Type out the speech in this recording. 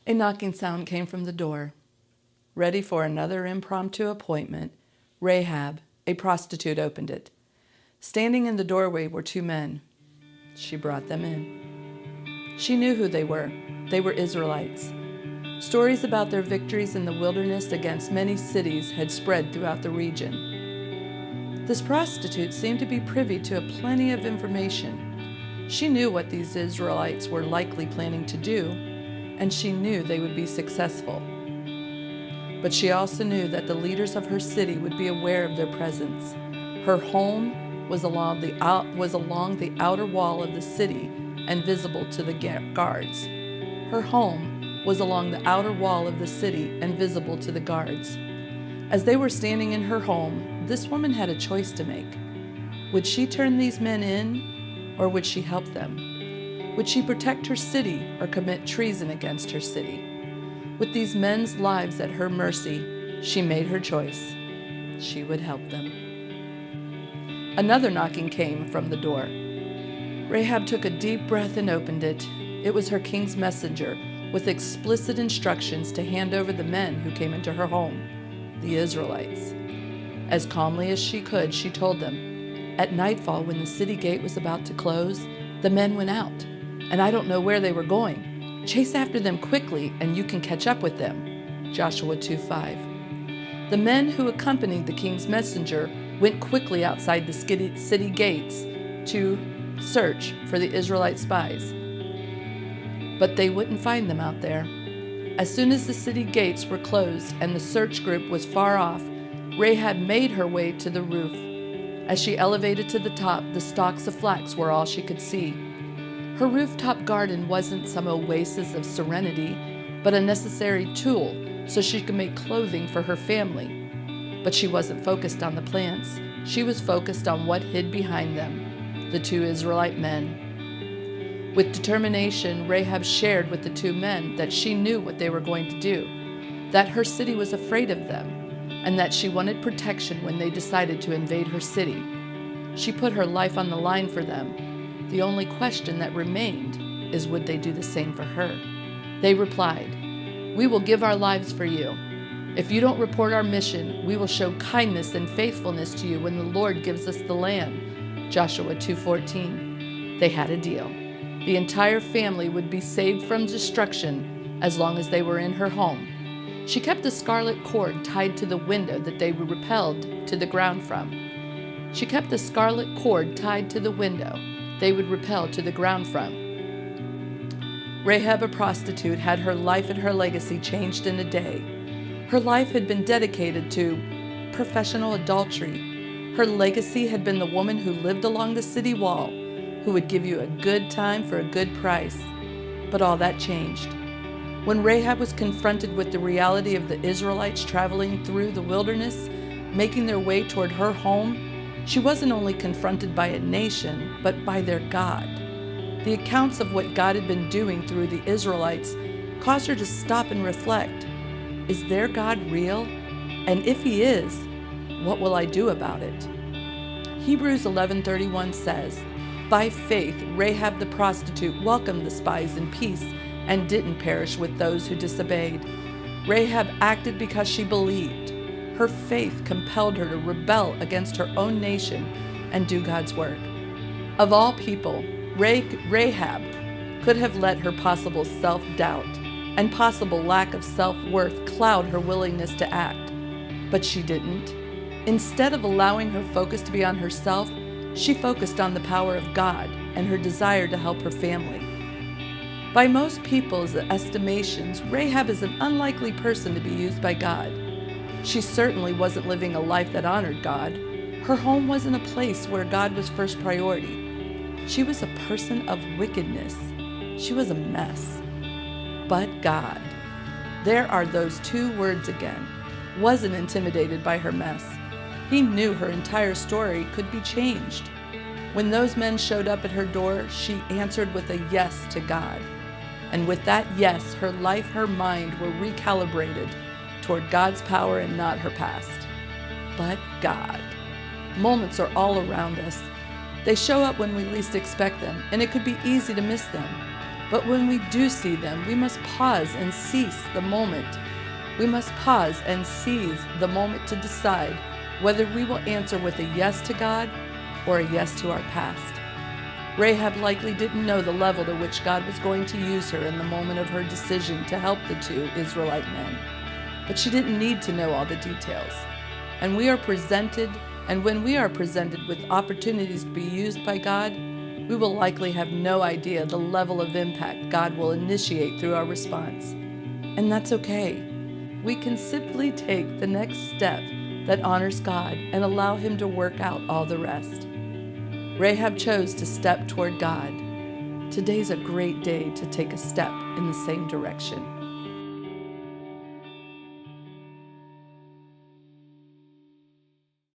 A knocking sound came from the door. Ready for another impromptu appointment, Rahab, a prostitute, opened it. Standing in the doorway were two men. She brought them in. She knew who they were. They were Israelites. Stories about their victories in the wilderness against many cities had spread throughout the region. This prostitute seemed to be privy to plenty of information. She knew what these Israelites were likely planning to do, and she knew they would be successful. But she also knew that the leaders of her city would be aware of their presence. Her home was along the outer wall of the city and visible to the guards. Her home was along the outer wall of the city and visible to the guards. As they were standing in her home, this woman had a choice to make. Would she turn these men in, or would she help them? Would she protect her city or commit treason against her city? With these men's lives at her mercy, she made her choice. She would help them. Another knocking came from the door. Rahab took a deep breath and opened it. It was her king's messenger, with explicit instructions to hand over the men who came into her home, the Israelites. As calmly as she could, she told them, "At nightfall, when the city gate was about to close, the men went out, and I don't know where they were going. Chase after them quickly, and you can catch up with them." Joshua 2:5. The men who accompanied the king's messenger went quickly outside the city gates to search for the Israelite spies. But they wouldn't find them out there. As soon as the city gates were closed and the search group was far off, Rahab made her way to the roof. As she elevated to the top, the stalks of flax were all she could see. Her rooftop garden wasn't some oasis of serenity, but a necessary tool so she could make clothing for her family. But she wasn't focused on the plants. She was focused on what hid behind them, the two Israelite men. With determination, Rahab shared with the two men that she knew what they were going to do, that her city was afraid of them, and that she wanted protection when they decided to invade her city. She put her life on the line for them. The only question that remained is, would they do the same for her? They replied, "We will give our lives for you. If you don't report our mission, we will show kindness and faithfulness to you when the Lord gives us the land." Joshua 2:14. They had a deal. The entire family would be saved from destruction as long as they were in her home. She kept the scarlet cord tied to the window that they were repelled to the ground from. She kept the scarlet cord tied to the window they would repel to the ground from. Rahab, a prostitute, had her life and her legacy changed in a day. Her life had been dedicated to professional adultery. Her legacy had been the woman who lived along the city wall, who would give you a good time for a good price. But all that changed. When Rahab was confronted with the reality of the Israelites traveling through the wilderness, making their way toward her home, she wasn't only confronted by a nation, but by their God. The accounts of what God had been doing through the Israelites caused her to stop and reflect. Is their God real? And if he is, what will I do about it? Hebrews 11:31 says, "By faith, Rahab the prostitute welcomed the spies in peace and didn't perish with those who disobeyed." Rahab acted because she believed. Her faith compelled her to rebel against her own nation and do God's work. Of all people, Rahab could have let her possible self-doubt and possible lack of self-worth cloud her willingness to act. But she didn't. Instead of allowing her focus to be on herself, she focused on the power of God and her desire to help her family. By most people's estimations, Rahab is an unlikely person to be used by God. She certainly wasn't living a life that honored God. Her home wasn't a place where God was first priority. She was a person of wickedness. She was a mess. But God, there are those two words again, wasn't intimidated by her mess. He knew her entire story could be changed. When those men showed up at her door, she answered with a yes to God. And with that yes, her life, her mind were recalibrated toward God's power and not her past. But God. Moments are all around us. They show up when we least expect them, and it could be easy to miss them. But when we do see them, we must pause and seize the moment. We must pause and seize the moment to decide whether we will answer with a yes to God or a yes to our past. Rahab likely didn't know the level to which God was going to use her in the moment of her decision to help the two Israelite men. But she didn't need to know all the details. And when we are presented with opportunities to be used by God, we will likely have no idea the level of impact God will initiate through our response. And that's okay. We can simply take the next step that honors God and allow Him to work out all the rest. Rahab chose to step toward God. Today's a great day to take a step in the same direction.